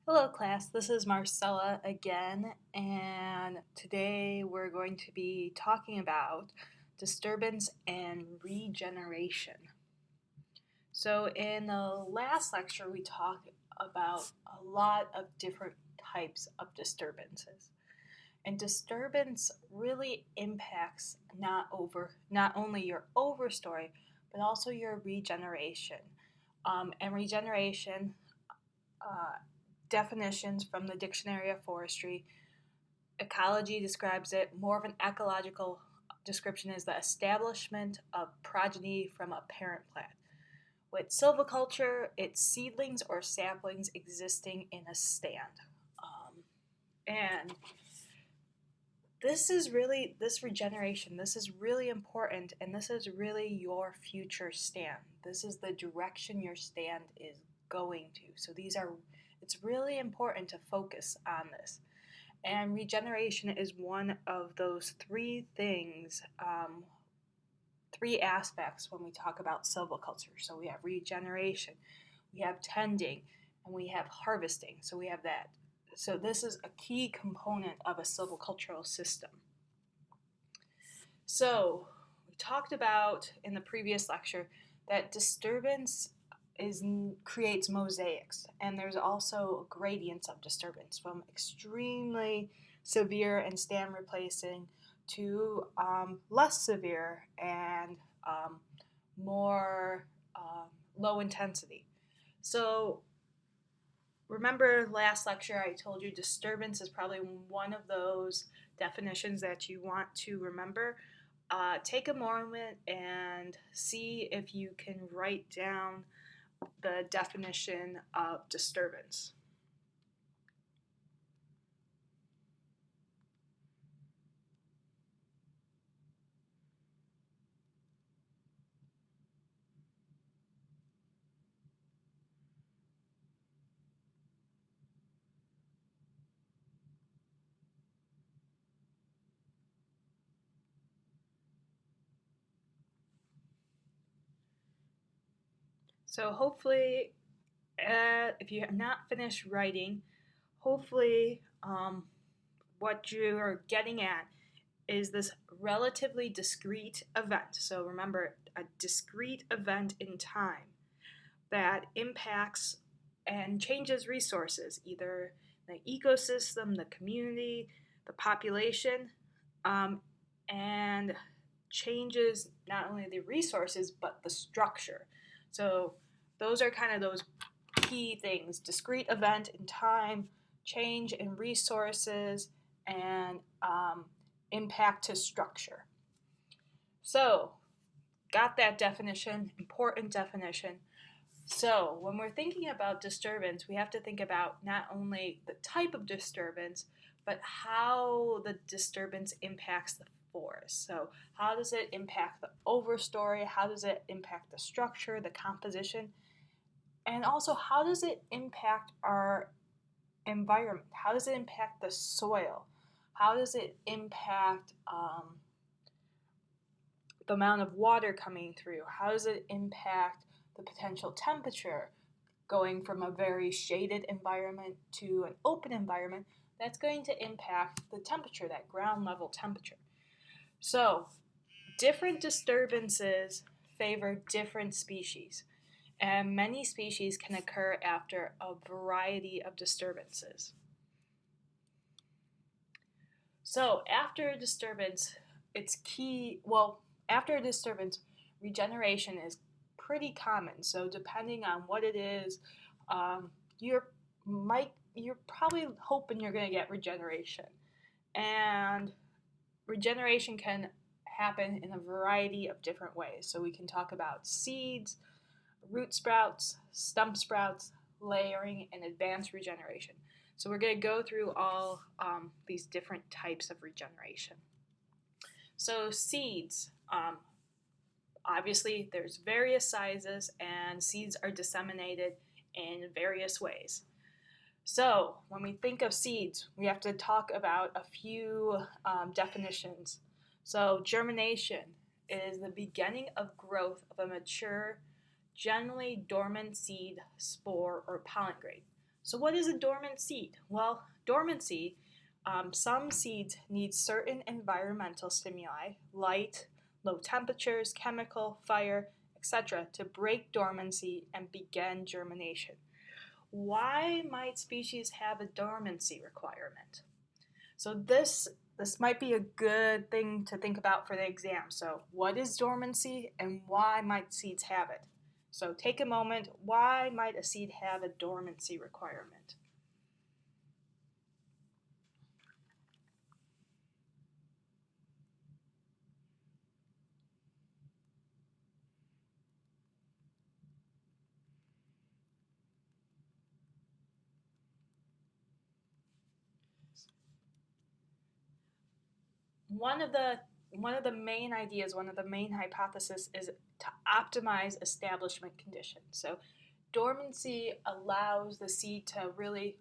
Hello, class. This is Marcella again, and today we're going to be talking about disturbance and regeneration. So, in the last lecture, we talked about a lot of different types of disturbances, and disturbance really impacts not only your overstory, but also your regeneration. And regeneration uh, definitions from the Dictionary of Forestry. Ecology describes it. More of an ecological description is the establishment of progeny from a parent plant. With silviculture, it's seedlings or saplings existing in a stand. And this regeneration, this is really important, and this is really your future stand. This is the direction your stand is going to. So it's really important to focus on this. And regeneration is one of those three things, three aspects when we talk about silviculture. So we have regeneration, we have tending, and we have harvesting. So we have that. So this is a key component of a silvicultural system. So we talked about in the previous lecture that disturbance creates mosaics, and there's also gradients of disturbance from extremely severe and stand replacing to less severe and more low intensity. So remember last lecture I told you disturbance is probably one of those definitions that you want to remember. Take a moment and see if you can write down the definition of disturbance. So hopefully, if you have not finished writing, hopefully what you are getting at is this relatively discrete event. So remember, a discrete event in time that impacts and changes resources, either the ecosystem, the community, the population, and changes not only the resources but the structure. So those are kind of those key things: discrete event in time, change in resources, and impact to structure. So, got that definition, important definition. So, when we're thinking about disturbance, we have to think about not only the type of disturbance, but how the disturbance impacts the forest. So, how does it impact the overstory? How does it impact the structure, the composition? And also, how does it impact our environment? How does it impact the soil? How does it impact the amount of water coming through? How does it impact the potential temperature going from a very shaded environment to an open environment? That's going to impact the temperature, that ground level temperature. So, different disturbances favor different species, and many species can occur after a variety of disturbances. So, after a disturbance, it's key. Well, after a disturbance, regeneration is pretty common. So, depending on what it is, um, you're you're probably hoping you're going to get regeneration, and regeneration can happen in a variety of different ways. So, we can talk about seeds, root sprouts, stump sprouts, layering, and advanced regeneration. So we're going to go through all these different types of regeneration. So seeds, obviously there's various sizes and seeds are disseminated in various ways. So when we think of seeds, we have to talk about a few definitions. So germination is the beginning of growth of a mature, generally dormant seed, spore, or pollen grain. So what is a dormant seed? Well, dormancy, some seeds need certain environmental stimuli, light, low temperatures, chemical, fire, etc., to break dormancy and begin germination. Why might species have a dormancy requirement? So this might be a good thing to think about for the exam. So what is dormancy and why might seeds have it? So take a moment. Why might a seed have a dormancy requirement? One of the main ideas, one of the main hypotheses is to optimize establishment conditions. So dormancy allows the seed to really,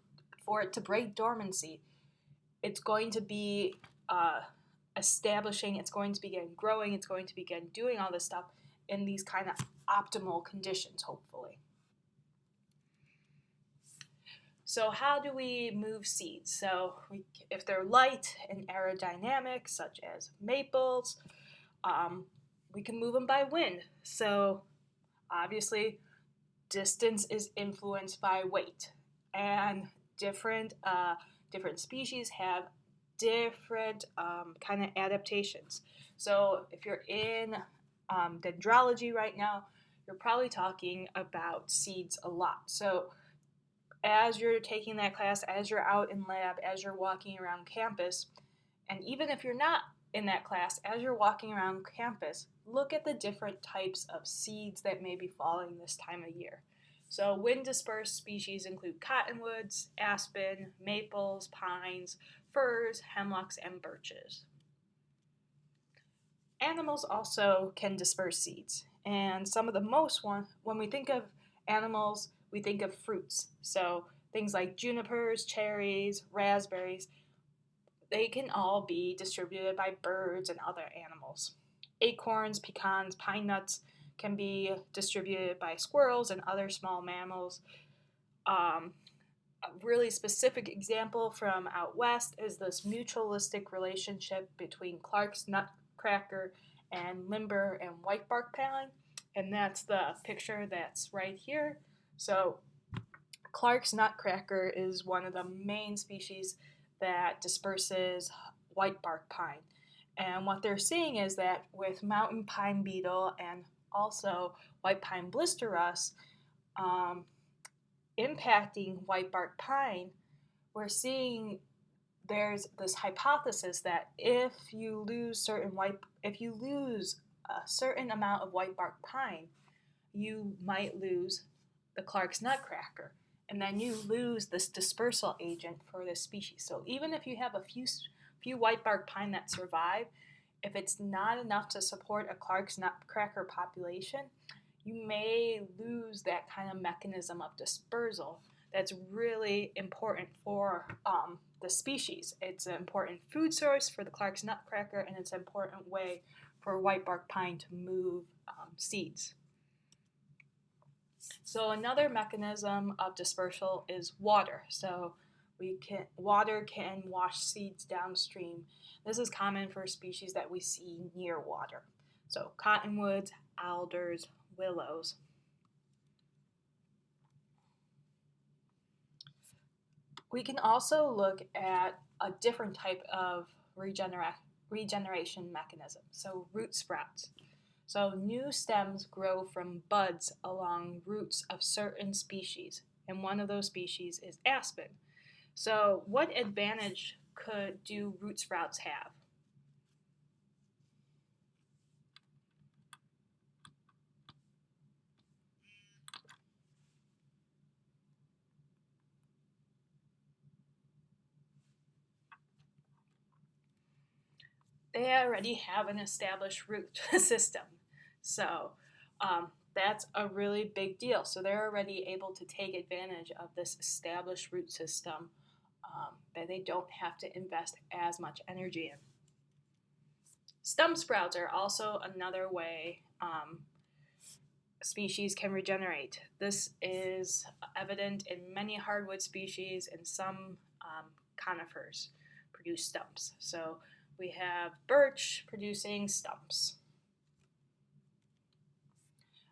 for it to break dormancy, it's going to be establishing, it's going to begin growing, it's going to begin doing all this stuff in these kind of optimal conditions, hopefully. So how do we move seeds? So if they're light and aerodynamic, such as maples, we can move them by wind. So obviously, distance is influenced by weight, and different species have different kind of adaptations. So if you're in dendrology right now, you're probably talking about seeds a lot. So as you're taking that class, as you're out in lab, as you're walking around campus, and even if you're not in that class, as you're walking around campus, look at the different types of seeds that may be falling this time of year. So wind dispersed species include cottonwoods, aspen, maples, pines, firs, hemlocks, and birches. Animals also can disperse seeds, and some of the most when we think of animals, we think of fruits. So things like junipers, cherries, raspberries, they can all be distributed by birds and other animals. Acorns, pecans, pine nuts can be distributed by squirrels and other small mammals. A really specific example from out west is this mutualistic relationship between Clark's nutcracker and limber and whitebark pine, and that's the picture that's right here. So Clark's nutcracker is one of the main species that disperses whitebark pine. And what they're seeing is that with mountain pine beetle and also white pine blister rust impacting whitebark pine, we're seeing there's this hypothesis that if you lose a certain amount of whitebark pine, you might lose the Clark's nutcracker, and then you lose this dispersal agent for this species. So even if you have a few whitebark pine that survive, if it's not enough to support a Clark's nutcracker population, you may lose that kind of mechanism of dispersal that's really important for the species. It's an important food source for the Clark's nutcracker, and it's an important way for whitebark pine to move seeds. So another mechanism of dispersal is water. So water can wash seeds downstream. This is common for species that we see near water. So cottonwoods, alders, willows. We can also look at a different type of regeneration mechanism, so root sprouts. So new stems grow from buds along roots of certain species, and one of those species is aspen. So what advantage do root sprouts have? They already have an established root system. So that's a really big deal. So they're already able to take advantage of this established root system that they don't have to invest as much energy in. Stump sprouts are also another way species can regenerate. This is evident in many hardwood species, and some conifers produce stumps. So we have birch producing stumps.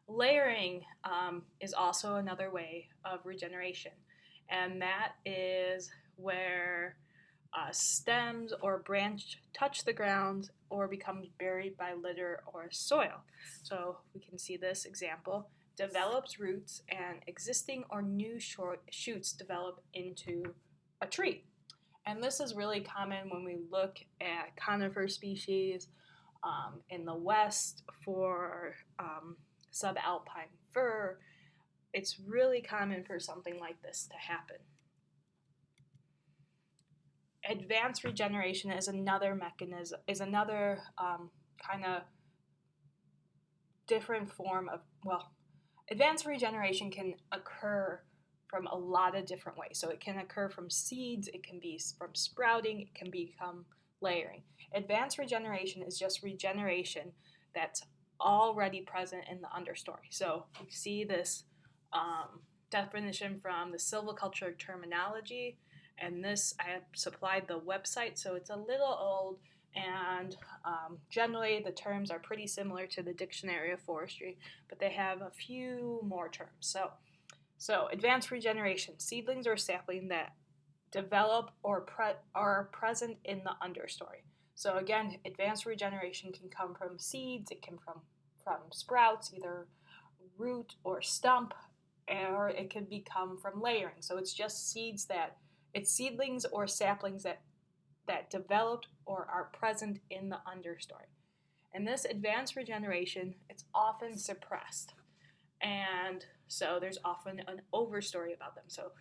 Layering is also another way of regeneration, and that is where stems or branch touch the ground or becomes buried by litter or soil. So we can see this example: develops roots and existing or new shoots develop into a tree. And this is really common when we look at conifer species in the West for subalpine fir. It's really common for something like this to happen. Advanced regeneration is another mechanism, kind of different form of, advanced regeneration can occur from a lot of different ways. So it can occur from seeds, it can be from sprouting, it can become layering. Advanced regeneration is just regeneration that's already present in the understory. So you see this definition from the silviculture terminology, and this, I have supplied the website, so it's a little old, and generally the terms are pretty similar to the Dictionary of Forestry, but they have a few more terms. So advanced regeneration, seedlings or saplings that develop or are present in the understory. So again, advanced regeneration can come from seeds, it can come from sprouts, either root or stump, or it can become from layering. So it's just it's seedlings or saplings that developed or are present in the understory. And this advanced regeneration, it's often suppressed. And so there's often an overstory about them. So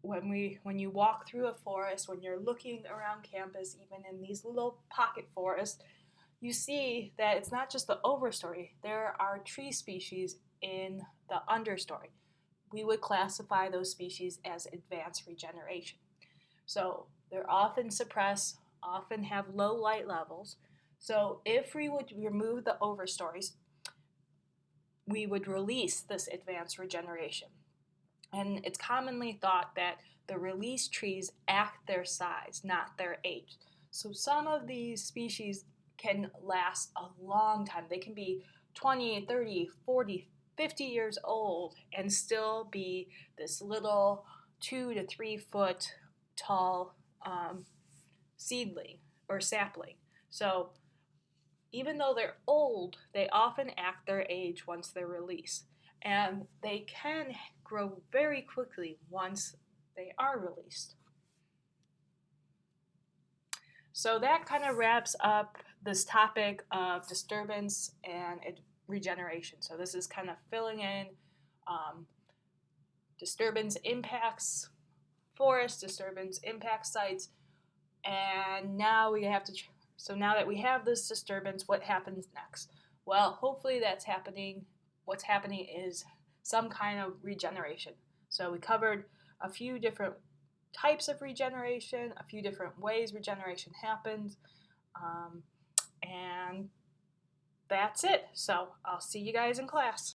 when you walk through a forest, when you're looking around campus, even in these little pocket forests, you see that it's not just the overstory. There are tree species in the understory. We would classify those species as advanced regeneration. So they're often suppressed, often have low light levels. So if we would remove the overstories, we would release this advanced regeneration. And it's commonly thought that the released trees act their size, not their age. So some of these species can last a long time. They can be 20, 30, 40, 50 years old and still be this little 2 to 3 foot tall seedling or sapling. So even though they're old, they often act their age once they're released. And they can grow very quickly once they are released. So that kind of wraps up this topic of disturbance and regeneration. So this is kind of filling in disturbance impacts forests, disturbance impact sites, and now we have to. So now that we have this disturbance, what happens next? Well, hopefully that's happening. What's happening is some kind of regeneration. So we covered a few different types of regeneration, a few different ways regeneration happens, and that's it. So I'll see you guys in class.